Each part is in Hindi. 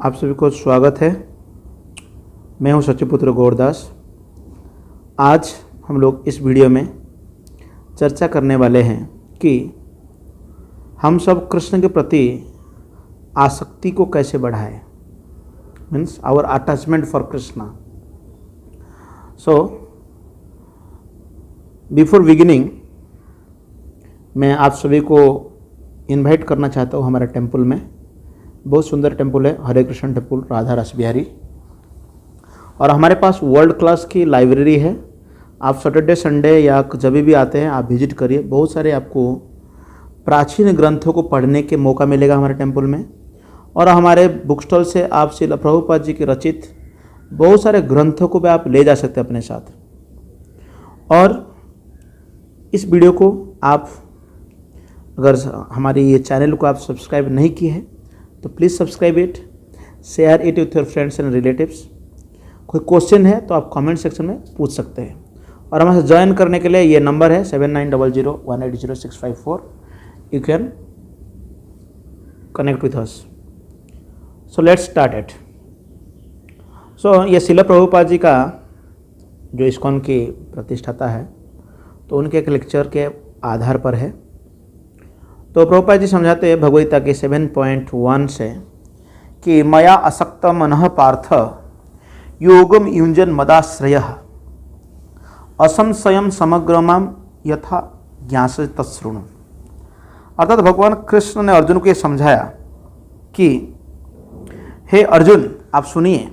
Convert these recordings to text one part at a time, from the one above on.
आप सभी को स्वागत है। मैं हूं सचिपुत्र गौरदास। आज हम लोग इस वीडियो में चर्चा करने वाले हैं कि हम सब कृष्ण के प्रति आसक्ति को कैसे बढ़ाएं, means our attachment for Krishna. So before beginning मैं आप सभी को इनवाइट करना चाहता हूं हमारे टेंपल में। बहुत सुंदर टेंपल है, हरे कृष्ण टेंपल, राधा रस बिहारी। और हमारे पास वर्ल्ड क्लास की लाइब्रेरी है। आप सैटरडे संडे या जब भी आते हैं आप विजिट करिए। बहुत सारे आपको प्राचीन ग्रंथों को पढ़ने के मौका मिलेगा हमारे टेंपल में। और हमारे बुक स्टॉल से आप श्रील प्रभुपाद जी के रचित बहुत सारे ग्रंथों को भी आप ले जा सकते हैं अपने साथ। और इस वीडियो को आप अगर हमारे ये चैनल को आप सब्सक्राइब नहीं किए हैं तो please subscribe it, share it with your friends and relatives. कोई क्वेश्चन है तो आप कमेंट सेक्शन में पूछ सकते हैं। और हमारे ज्वाइन करने के लिए ये नंबर है 7900180654। You can connect with us. So let's start it. So ये श्रील प्रभुपाद जी का जो इस्कॉन की प्रतिष्ठाता है, तो उनके एक लेक्चर के आधार पर है। तो प्रभुपाद जी समझाते हैं भगवद्गीता के 7.1 से कि मया असक्त मनः पार्थ योगम युंजन मदाश्रयः असंशयम समग्रमम यथा ज्ञास तत्शृणु। अर्थात भगवान कृष्ण ने अर्जुन को ये समझाया कि हे अर्जुन, आप सुनिए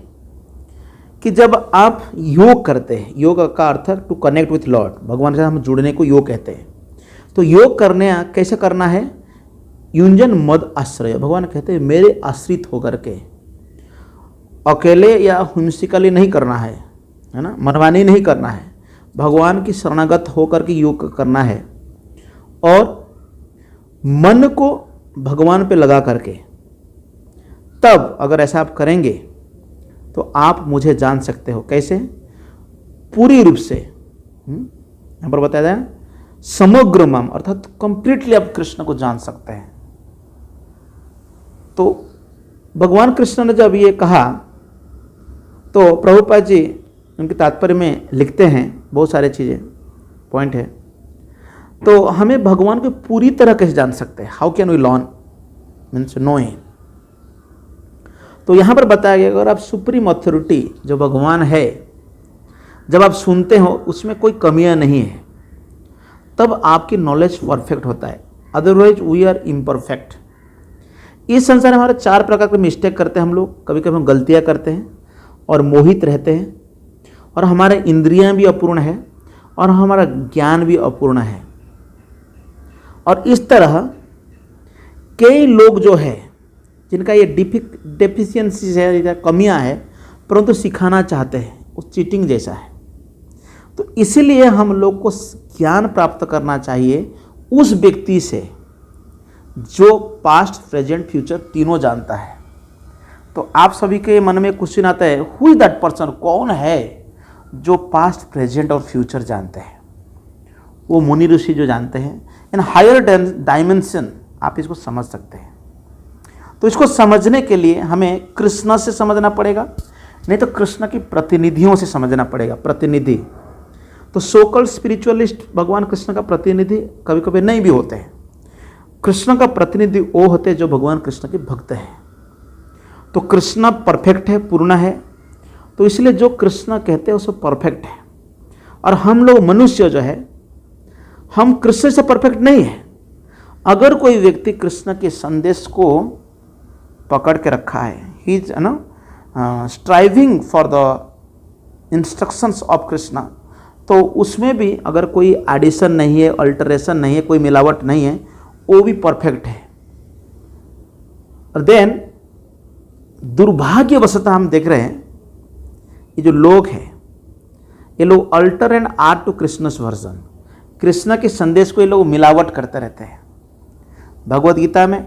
कि जब आप योग करते हैं, योग का अर्थ टू कनेक्ट विथ लॉर्ड, भगवान से हम जुड़ने को योग कहते हैं। तो योग करने कैसे करना है? युंजन मद आश्रय। भगवान कहते हैं मेरे आश्रित होकर के, अकेले या हुंसिकली नहीं करना है ना, मनमानी नहीं करना है। भगवान की शरणागत होकर के योग करना है और मन को भगवान पे लगा करके। तब अगर ऐसा आप करेंगे तो आप मुझे जान सकते हो। कैसे? पूरी रूप से। यहाँ पर बताया जाए समग्र मम, अर्थात कंप्लीटली आप कृष्ण को जान सकते हैं। तो भगवान कृष्ण ने जब ये कहा तो प्रभुपाद जी उनके तात्पर्य में लिखते हैं बहुत सारे चीज़ें, पॉइंट है। तो हमें भगवान को पूरी तरह कैसे जान सकते हैं? How can we learn means know him. तो यहाँ पर बताया गया अगर आप सुप्रीम अथॉरिटी जो भगवान है जब आप सुनते हो उसमें कोई कमियां नहीं है, तब आपकी नॉलेज परफेक्ट होता है। Otherwise we are imperfect. इस संसार में हमारे 4 प्रकार के मिस्टेक करते हैं हम लोग। कभी कभी हम गलतियां करते हैं और मोहित रहते हैं, और हमारे इंद्रियां भी अपूर्ण है और हमारा ज्ञान भी अपूर्ण है। और इस तरह कई लोग जो है जिनका ये डेफिशिएंसीज है या कमियां है, परंतु सिखाना चाहते हैं, वो चीटिंग जैसा है। तो इसीलिए हम लोग को ज्ञान प्राप्त करना चाहिए उस व्यक्ति से जो पास्ट, प्रेजेंट, फ्यूचर तीनों जानता है। तो आप सभी के मन में क्वेश्चन आता है, हु इज दैट पर्सन? कौन है जो पास्ट, प्रेजेंट और फ्यूचर जानते हैं? वो मुनि ऋषि जो जानते हैं इन हायर डायमेंशन। आप इसको समझ सकते हैं। तो इसको समझने के लिए हमें कृष्ण से समझना पड़ेगा, नहीं तो कृष्ण की प्रतिनिधियों से समझना पड़ेगा। प्रतिनिधि तो सोकल स्पिरिचुअलिस्ट भगवान कृष्ण का प्रतिनिधि कभी कभी नहीं भी होते हैं। कृष्ण का प्रतिनिधि वो होते हैं जो भगवान कृष्ण के भक्त हैं। तो कृष्ण परफेक्ट है, पूर्ण है, तो इसलिए जो कृष्ण कहते हैं वो सब परफेक्ट है। और हम लोग मनुष्य जो है, हम कृष्ण से परफेक्ट नहीं है। अगर कोई व्यक्ति कृष्ण के संदेश को पकड़ के रखा है, he is striving for the instructions of Krishna, तो उसमें भी अगर कोई एडिशन नहीं है, अल्टरेशन नहीं है, कोई मिलावट नहीं है, वो भी परफेक्ट है। और देन दुर्भाग्यवशतः हम देख रहे हैं ये जो लोग हैं, ये लोग alter and are to Krishna's version, कृष्ण के संदेश को ये लोग मिलावट करते रहते हैं। भगवद गीता में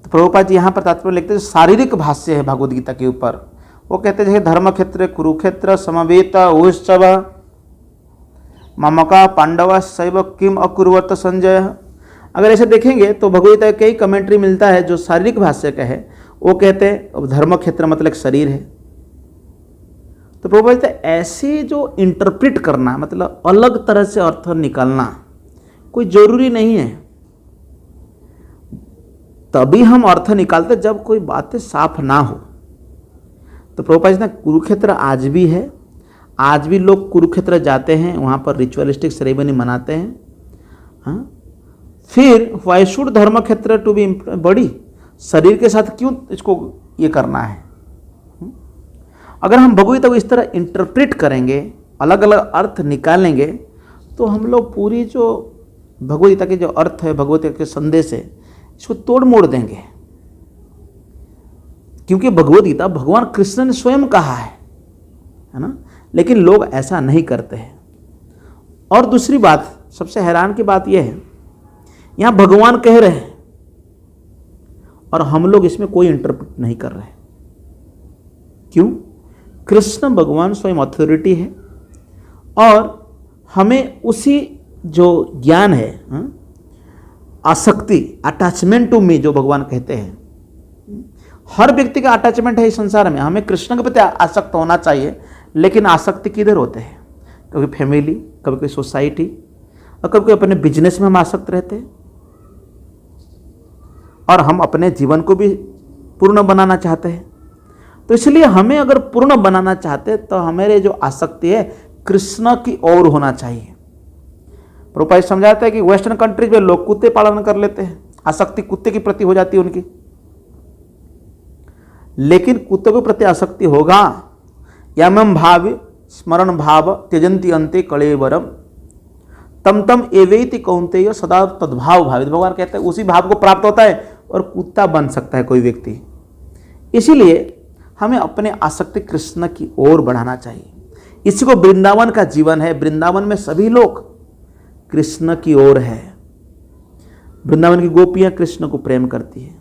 तो प्रभुपाद जी यहाँ पर तात्पर्य लिखते हैं, शारीरिक भाष्य है भगवद गीता के ऊपर। वो कहते हैं धर्म क्षेत्र कुरुक्षेत्र समवेत उत्सव ममका पांडवा शैव किम अकुर्वत संजय। अगर ऐसे देखेंगे तो भगवद गीता कई कमेंट्री मिलता है जो शारीरिक भाष्य का है, वो कहते हैं अब धर्म क्षेत्र मतलब एक शरीर है। तो प्रभुपाद कहते हैं ऐसे जो इंटरप्रेट करना मतलब अलग तरह से अर्थ निकालना कोई जरूरी नहीं है। तभी हम अर्थ निकालते जब कोई बातें साफ ना हो। तो प्रभुपाद कहते हैं कुरुक्षेत्र आज भी है, आज भी लोग कुरुक्षेत्र जाते हैं, वहाँ पर रिचुअलिस्टिक सेरेमनी मनाते हैं। हाँ, फिर वाई शुड धर्म क्षेत्र टू बी बड़ी, शरीर के साथ क्यों इसको ये करना है? अगर हम भगवदगीता को इस तरह इंटरप्रेट करेंगे, अलग अलग अर्थ निकालेंगे, तो हम लोग पूरी जो भगवदगीता के जो अर्थ है, भगवदगीता के संदेश है, इसको तोड़ मोड़ देंगे। क्योंकि भगवदगीता भगवान कृष्ण ने स्वयं कहा है ना, लेकिन लोग ऐसा नहीं करते हैं। और दूसरी बात, सबसे हैरान की बात यह है, यहां भगवान कह रहे हैं और हम लोग इसमें कोई इंटरप्रेट नहीं कर रहे। क्यों? कृष्ण भगवान स्वयं अथॉरिटी है और हमें उसी जो ज्ञान है, आसक्ति, अटैचमेंट टू मी जो भगवान कहते हैं, हर व्यक्ति का अटैचमेंट है इस संसार में, हमें कृष्ण के प्रति आसक्त होना चाहिए। लेकिन आसक्ति किधर होते हैं? कभी फैमिली, कभी कोई सोसाइटी, और कभी कोई अपने बिजनेस में हम आसक्त रहते हैं। और हम अपने जीवन को भी पूर्ण बनाना चाहते हैं। तो इसलिए हमें अगर पूर्ण बनाना चाहते हैं तो हमारे जो आसक्ति है कृष्ण की ओर होना चाहिए। प्रभुपाद समझाते हैं कि वेस्टर्न कंट्रीज में लोग कुत्ते पालन कर लेते हैं, आसक्ति कुत्ते के प्रति हो जाती है उनकी। लेकिन कुत्ते के प्रति आसक्ति होगा, यमं भाव स्मरण भाव त्यजंती अंते कलेवरम तम तम एवेति कौन्तेय सदा तद्भाव भावित। भगवान कहते हैं उसी भाव को प्राप्त होता है और कुत्ता बन सकता है कोई व्यक्ति। इसीलिए हमें अपने आसक्ति कृष्ण की ओर बढ़ाना चाहिए। इसी को वृंदावन का जीवन है। वृंदावन में सभी लोग कृष्ण की ओर है। वृंदावन की गोपियां कृष्ण को प्रेम करती है,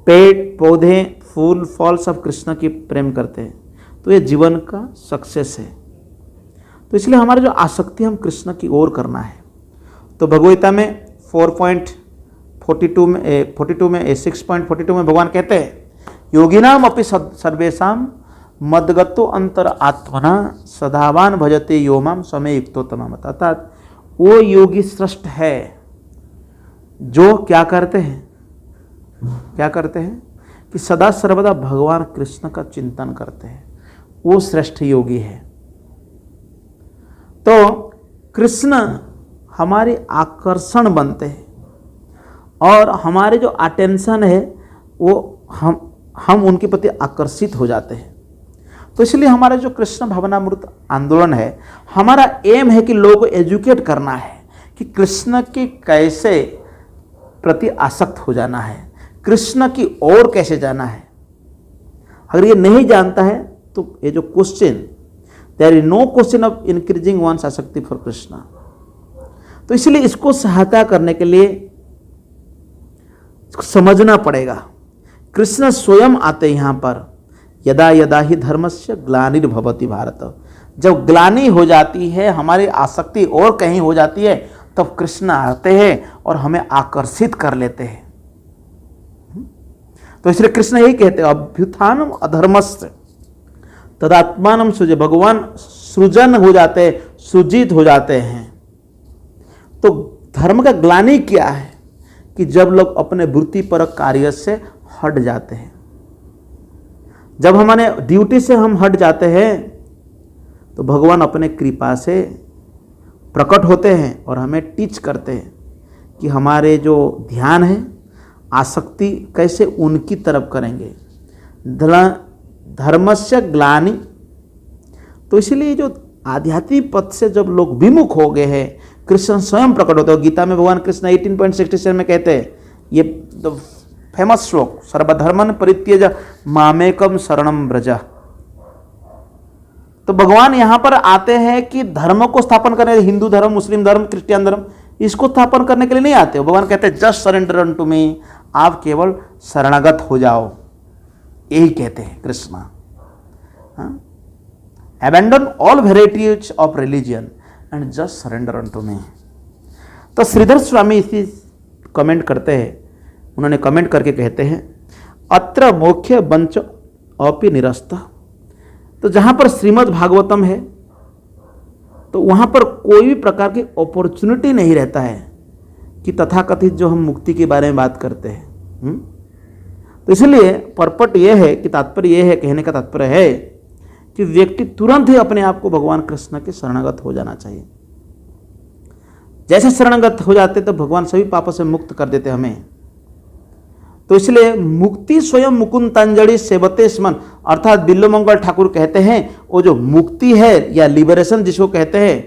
पेड़ पौधे फूल फल सब कृष्ण की प्रेम करते हैं। तो ये जीवन का सक्सेस है। तो इसलिए हमारी जो आसक्ति हम कृष्ण की ओर करना है। तो भगवदगीता में 4.42 में 6.42 में भगवान कहते हैं योगिनाम अपि सर्वेषाम मद्गतो अंतर आत्मना सदावान भजते योमाम समय युक्तोत्तम। अर्थात वो योगी श्रेष्ठ है जो क्या करते हैं कि सदा सर्वदा भगवान कृष्ण का चिंतन करते हैं। वो श्रेष्ठ योगी है। तो कृष्ण हमारे आकर्षण बनते हैं और हमारे जो अटेंशन है वो हम उनके प्रति आकर्षित हो जाते हैं। तो इसलिए हमारा जो कृष्ण भावनामृत आंदोलन है, हमारा एम है कि लोगों को एजुकेट करना है कि कृष्ण के कैसे प्रति आसक्त हो जाना है, कृष्ण की ओर कैसे जाना है। अगर ये नहीं जानता है तो ये जो question, there is no question of increasing one's आसक्ति फॉर कृष्ण। तो इसलिए इसको सहायता करने के लिए इसको समझना पड़ेगा। कृष्ण स्वयं आते यहाँ पर, यदा यदा ही धर्मस्य ग्लानिर्भवति भारत। जब ग्लानि हो जाती है, हमारी आसक्ति और कहीं हो जाती है, तब कृष्ण आते हैं और हमें आकर्षित कर लेते हैं। तो इसलिए कृष्ण यही कहते हैं अभ्युत्थानम अधर्मस्य तदात्मानम सृज। भगवान सृजन हो जाते हैं, सृजित हो जाते हैं। तो धर्म का ग्लानि क्या है कि जब लोग अपने वृत्तिपरक कार्य से हट जाते हैं, जब हमारे ड्यूटी से हम हट जाते हैं, तो भगवान अपने कृपा से प्रकट होते हैं और हमें टीच करते हैं कि हमारे जो ध्यान है, आसक्ति कैसे उनकी तरफ करेंगे। धर्मस्य ग्लानि। तो इसलिए जो आध्यात्मिक पथ से जब लोग विमुख हो गए हैं, कृष्ण स्वयं प्रकट होते हैं। गीता में भगवान कृष्ण 18.67 में कहते हैं, ये फेमस श्लोक, सर्वधर्मन परित्यज मामेकम शरणम व्रज। तो भगवान यहां पर आते हैं कि धर्म को स्थापन करने, हिंदू धर्म, मुस्लिम धर्म, क्रिश्चियन धर्म, इसको स्थापन करने के लिए नहीं आते। भगवान कहते हैं जस्ट सरेंडर अनटू मी, आप केवल शरणागत हो जाओ, यही कहते हैं Krishna. Abandon all varieties of religion and just surrender unto me. तो श्रीधर स्वामी इसी कमेंट करते हैं, उन्होंने कमेंट करके कहते हैं अत्र मोक्ष बंच अपि निरस्त। तो जहाँ पर श्रीमद् भागवतम है तो वहाँ पर कोई भी प्रकार की अपॉर्चुनिटी नहीं रहता है कि तथाकथित जो हम मुक्ति के बारे में बात करते हैं। तो इसलिए परपट यह है कि तात्पर्य यह है, कहने का तात्पर्य है कि व्यक्ति तुरंत ही अपने आप को भगवान कृष्ण के शरणागत हो जाना चाहिए। जैसे शरणागत हो जाते तो भगवान सभी पापों से मुक्त कर देते हमें। तो इसलिए मुक्ति स्वयं मुकुंदांजलि सेवते स्मन, अर्थात बिल्वमंगल ठाकुर कहते हैं वो जो मुक्ति है या लिबरेशन जिसको कहते हैं,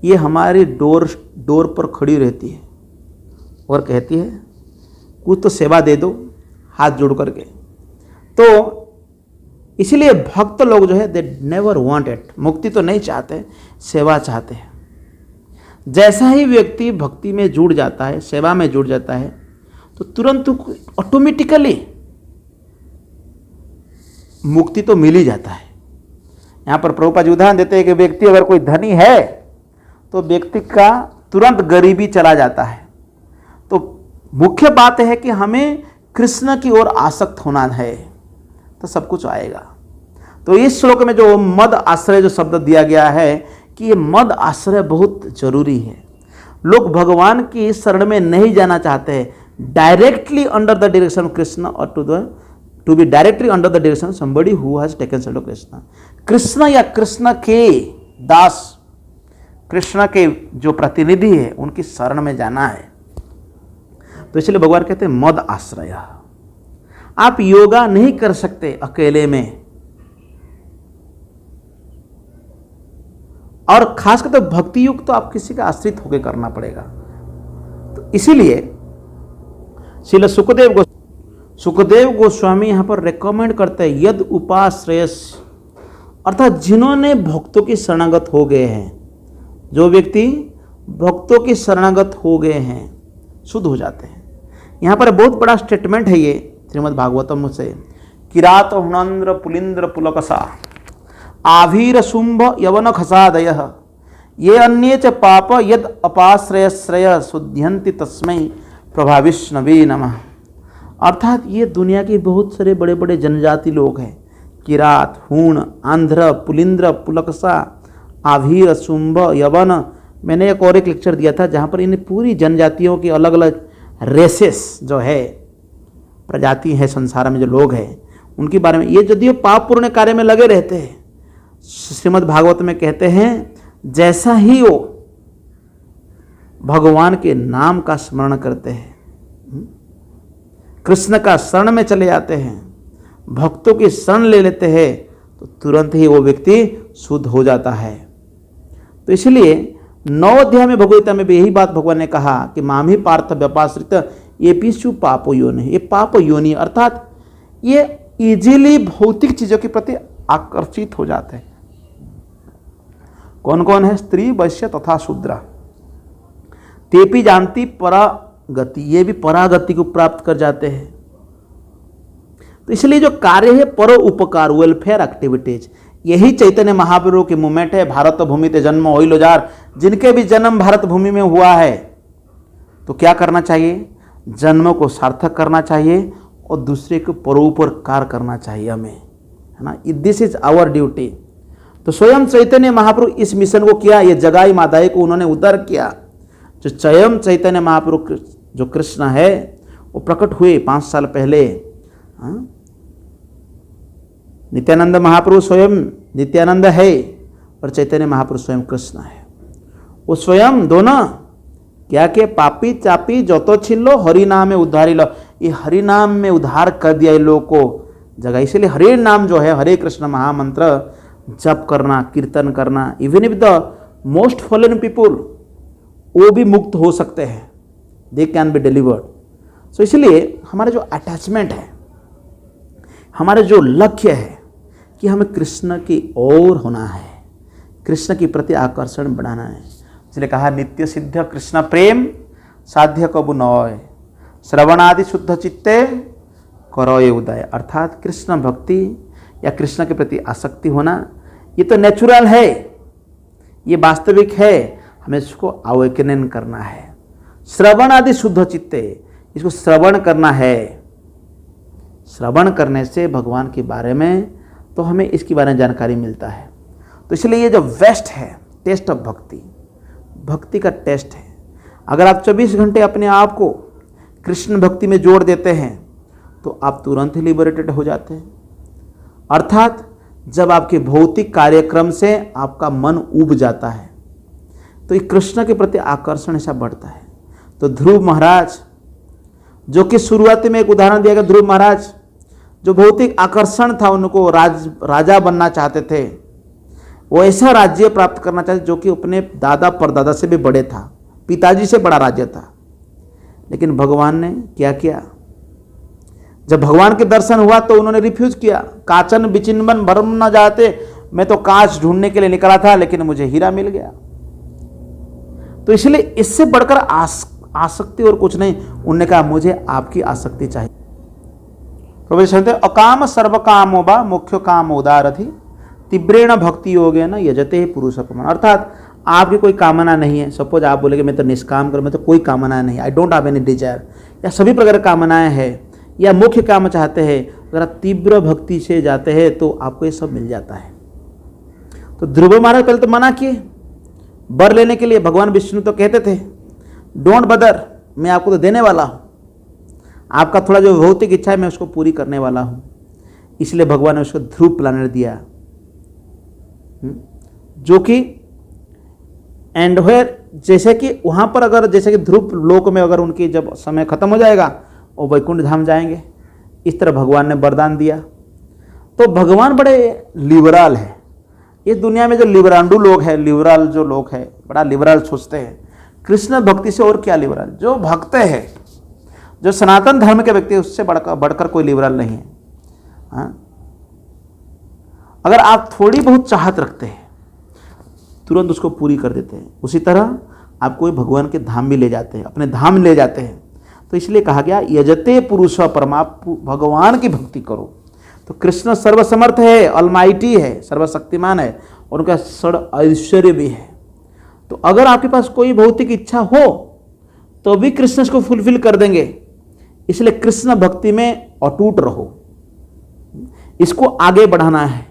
ये हमारी डोर पर खड़ी रहती है और कहती है कुछ तो सेवा दे दो हाथ जोड़ करके। तो इसलिए भक्त लोग जो है दे नेवर वांट इट, मुक्ति तो नहीं चाहते, सेवा चाहते हैं। जैसा ही व्यक्ति भक्ति में जुड़ जाता है, सेवा में जुड़ जाता है, तो तुरंत ऑटोमेटिकली मुक्ति तो मिल ही जाता है। यहाँ पर प्रभुपाद जी उदाहरण देते हैं कि व्यक्ति अगर कोई धनी है तो व्यक्ति का तुरंत गरीबी चला जाता है। तो मुख्य बात है कि हमें कृष्ण की ओर आसक्त होना है तो सब कुछ आएगा। तो इस श्लोक में जो मद आश्रय जो शब्द दिया गया है कि ये मद आश्रय बहुत जरूरी है। लोग भगवान की शरण में नहीं जाना चाहते हैं, directly under the direction of Krishna और to be directly under the direction somebody who has taken self of Krishna. Krishna या कृष्ण के दास, कृष्ण के जो प्रतिनिधि है उनकी शरण में जाना है। तो इसलिए भगवान कहते हैं मद आश्रय। आप योगा नहीं कर सकते अकेले में, और खासकर तो भक्ति युग तो आप किसी का आश्रित होकर करना पड़ेगा। तो इसीलिए श्रील सुखदेव गोस्वामी यहां पर रेकमेंड करते हैं यद उपाश्रयस, अर्थात जिन्होंने भक्तों की शरणागत हो गए हैं, जो व्यक्ति भक्तों की शरणागत हो गए हैं शुद्ध हो जाते हैं। यहाँ पर बहुत बड़ा स्टेटमेंट है ये श्रीमद् भागवतम से, किरात हुणंद्र पुलिंद्र पुलकसा आभीर शुंभ यवन खसादय ये अन्ये च पाप यद अपाश्रयश्रय शुद्ध्यंति तस्मै प्रभाविष्णवे नमः। अर्थात ये दुनिया के बहुत सारे बड़े बड़े जनजाति लोग हैं, किरात, हूण, आंध्र, पुलिंद्र, पुलकसा, आभीर, शुंभ, यवन। मैंने एक और एक लेक्चर दिया था जहाँ पर इन पूरी जनजातियों की अलग अलग रेसेस जो है, प्रजाति है संसार में जो लोग हैं, उनके बारे में ये यदि पाप पूर्ण कार्य में लगे रहते हैं, श्रीमद् भागवत में कहते हैं जैसा ही वो भगवान के नाम का स्मरण करते हैं, कृष्ण का शरण में चले जाते हैं, भक्तों की शरण ले लेते हैं, तो तुरंत ही वो व्यक्ति शुद्ध हो जाता है। तो इसलिए 9 अध्याय में भगवद्गीता में भी यही बात भगवान ने कहा कि मामी पार्थ व्यपाश्रित ये पिशु पापो योनि, ये पाप योनि, अर्थात ये इजीली भौतिक चीजों के प्रति आकर्षित हो जाते हैं। कौन कौन है? स्त्री, वैश्य तथा शूद्र। तेपी जानती परागति, ये भी परागति को प्राप्त कर जाते हैं। तो इसलिए जो कार्य है पर उपकार, वेलफेयर एक्टिविटीज, यही चैतन्य महाप्रभु की मूवमेंट है। भारत भूमि ते जन्म होइलो जार, जिनके भी जन्म भारत भूमि में हुआ है तो क्या करना चाहिए? जन्मों को सार्थक करना चाहिए और दूसरे को परोपकार करना चाहिए हमें, है ना। This is our duty. तो स्वयं चैतन्य महाप्रभु इस मिशन को किया, ये जगाई मादाई को उन्होंने उद्धार किया। जो स्वयं चैतन्य महाप्रभु जो कृष्ण है वो प्रकट हुए 5 साल पहले। नित्यानंद महाप्रभु स्वयं नित्यानंद है और चैतन्य महाप्रभु स्वयं कृष्ण है। वो स्वयं दोनों क्या के पापी चापी जो तो छीन लो, हरि नाम में उद्धारी लो। ये हरि नाम में उद्धार कर दिया इन लोगों को जगह। इसलिए हरे नाम जो है, हरे कृष्ण महामंत्र जप करना, कीर्तन करना, even if the most fallen people, वो भी मुक्त हो सकते हैं, दे कैन बी डिलीवर्ड। सो इसलिए हमारा जो अटैचमेंट है, हमारा जो लक्ष्य है कि हमें कृष्ण की ओर होना है, कृष्ण के प्रति आकर्षण बढ़ाना है। इसलिए कहा नित्य सिद्ध कृष्ण प्रेम साध्य कबु नय, श्रवणादि शुद्ध चित्ते करोय उदय। अर्थात कृष्ण भक्ति या कृष्ण के प्रति आसक्ति होना ये तो नेचुरल है, ये वास्तविक है, हमें इसको अवेकन करना है। श्रवण आदि शुद्ध चित्ते, इसको श्रवण करना है, श्रवण करने से भगवान के बारे में तो हमें इसके बारे में जानकारी मिलता है। तो इसलिए ये जो वेस्ट है, टेस्ट ऑफ भक्ति, भक्ति का टेस्ट है। अगर आप 24 घंटे अपने आप को कृष्ण भक्ति में जोड़ देते हैं तो आप तुरंत ही लिबरेटेड हो जाते हैं। अर्थात जब आपके भौतिक कार्यक्रम से आपका मन उब जाता है तो ये कृष्ण के प्रति आकर्षण ऐसा बढ़ता है। तो ध्रुव महाराज, जो कि शुरुआती में एक उदाहरण दिया गया, ध्रुव महाराज जो भौतिक आकर्षण था, उनको राजा बनना चाहते थे, वो ऐसा राज्य प्राप्त करना चाहते जो कि अपने दादा परदादा से भी बड़े था, पिताजी से बड़ा राज्य था। लेकिन भगवान ने क्या किया? जब भगवान के दर्शन हुआ तो उन्होंने रिफ्यूज किया। काचन बिचिन्बन भरम न जाते, मैं तो कांच ढूंढने के लिए निकला था लेकिन मुझे हीरा मिल गया। तो इसलिए इससे बढ़कर आसक्ति और कुछ नहीं। उन्होंने कहा मुझे आपकी आसक्ति चाहिए। तो अकाम सर्व कामो बा मुख्य काम उदारथि तीव्रेण भक्ति योगे न यजते पुरुषोत्तम। अर्थात आपकी कोई कामना नहीं है। सपोज आप बोले कि मैं तो निष्काम कर, मैं तो कोई कामना नहीं, I don't have any desire, या सभी प्रकार कामनाएं हैं, या मुख्य काम चाहते हैं, अगर आप तीव्र भक्ति से जाते हैं तो आपको ये सब मिल जाता है। तो ध्रुव महाराज पहले तो मना किए वर लेने के लिए। भगवान विष्णु तो कहते थे डोंट बदर, मैं आपको तो देने वाला हूँ, आपका थोड़ा जो भौतिक इच्छा है मैं उसको पूरी करने वाला हूँ। इसलिए भगवान ने उसको ध्रुव प्लानर दिया, जो कि एंड वेयर, जैसे कि वहाँ पर अगर जैसे कि ध्रुव लोक में अगर उनकी जब समय खत्म हो जाएगा वो वैकुंठ धाम जाएंगे। इस तरह भगवान ने वरदान दिया। तो भगवान बड़े लिबरल है। इस दुनिया में जो लिबरांडू लोग हैं, लिबरल जो लोग हैं, बड़ा लिबरल सोचते हैं। कृष्ण भक्ति से और क्या लिबरल? जो भक्त है, जो सनातन धर्म के व्यक्ति है, उससे बढ़कर कोई लिबरल नहीं है। हाँ? अगर आप थोड़ी बहुत चाहत रखते हैं तुरंत उसको पूरी कर देते हैं। उसी तरह आपको भगवान के धाम भी ले जाते हैं, अपने धाम ले जाते हैं। तो इसलिए कहा गया यजते पुरुष परमा, भगवान की भक्ति करो। तो कृष्ण सर्वसमर्थ है, अलमाइटी है, सर्वशक्तिमान है, और उनका सड़ ऐश्वर्य भी है। तो अगर आपके पास कोई भौतिक इच्छा हो तो भी कृष्ण इसको फुलफिल कर देंगे। इसलिए कृष्ण भक्ति में अटूट रहो, इसको आगे बढ़ाना है।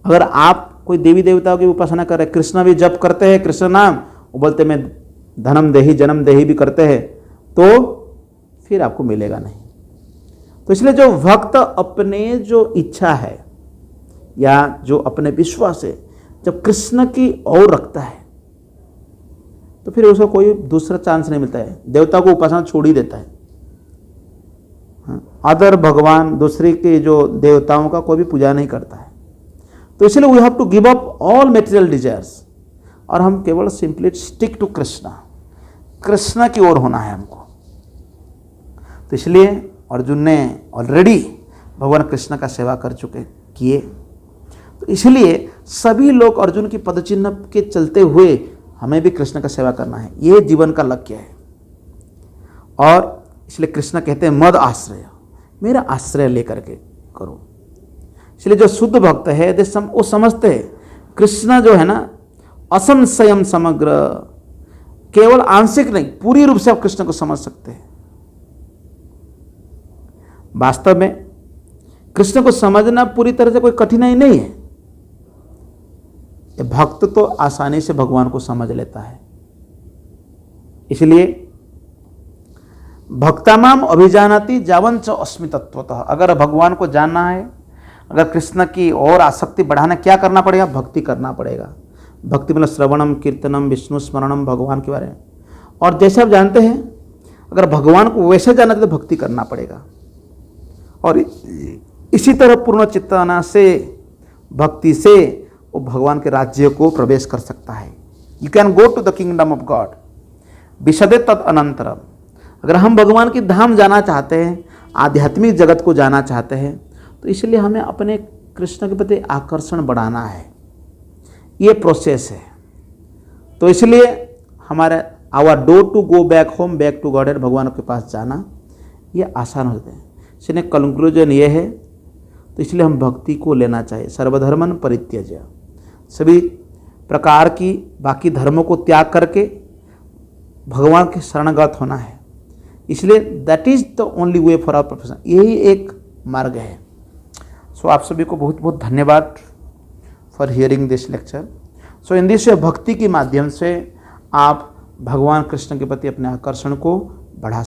अगर आप कोई देवी देवताओं की उपासना कर रहे, कृष्ण भी जप करते हैं, कृष्ण नाम वो बोलते मैं धनम देही जन्म देही भी करते हैं, तो फिर आपको मिलेगा नहीं। तो इसलिए जो भक्त अपने जो इच्छा है या जो अपने विश्वास है जब कृष्ण की ओर रखता है तो फिर उसको कोई दूसरा चांस नहीं मिलता है। देवता को उपासना छोड़ ही देता है। अदर भगवान दूसरे के जो देवताओं का कोई भी पूजा नहीं करता है। तो इसलिए we have to give up all material desires, और हम केवल simply stick to Krishna, Krishna की ओर होना है हमको। तो इसलिए अर्जुन ने ऑलरेडी भगवान कृष्ण का सेवा कर चुके किए। तो इसलिए सभी लोग अर्जुन की पदचिन्ह के चलते हुए हमें भी कृष्ण का सेवा करना है, ये जीवन का लक्ष्य है। और इसलिए कृष्ण कहते हैं मद आश्रय, मेरा आश्रय लेकर के करो। इसलिए जो शुद्ध भक्त है वो समझते हैं कृष्ण जो है ना असंशयम समग्र, केवल आंशिक नहीं पूरी रूप से आप कृष्ण को समझ सकते हैं। वास्तव में कृष्ण को समझना पूरी तरह से कोई कठिनाई नहीं है। भक्त तो आसानी से भगवान को समझ लेता है। इसलिए भक्तामाम अभिजानाति जावंच अस्मि तत्वतः, अगर भगवान को जानना है, अगर कृष्ण की और आसक्ति बढ़ाना, क्या करना पड़ेगा? भक्ति करना पड़ेगा। भक्ति मतलब श्रवणम कीर्तनम विष्णु स्मरणम, भगवान के बारे में। और जैसे आप जानते हैं अगर भगवान को वैसे जानना है तो भक्ति करना पड़ेगा। और इसी तरह पूर्ण चित्तना से, भक्ति से वो भगवान के राज्य को प्रवेश कर सकता है। You can go to the kingdom of God विशदे तद अनंतरम। अगर हम भगवान की धाम जाना चाहते हैं, आध्यात्मिक जगत को जाना चाहते हैं, तो इसलिए हमें अपने कृष्ण के प्रति आकर्षण बढ़ाना है। ये प्रोसेस है। तो इसलिए हमारे our door to go back home, back to God, भगवान के पास जाना ये आसान होते हैं। इसलिए कंक्लूजन ये है, तो इसलिए हम भक्ति को लेना चाहिए। सर्वधर्मन परित्यज्य, सभी प्रकार की बाकी धर्मों को त्याग करके भगवान के शरणगत होना है। इसलिए that is the only way for our profession. यही एक मार्ग है। सो आप सभी को बहुत बहुत धन्यवाद for hearing this lecture. So in this भक्ति के माध्यम से आप भगवान कृष्ण के प्रति अपने आकर्षण को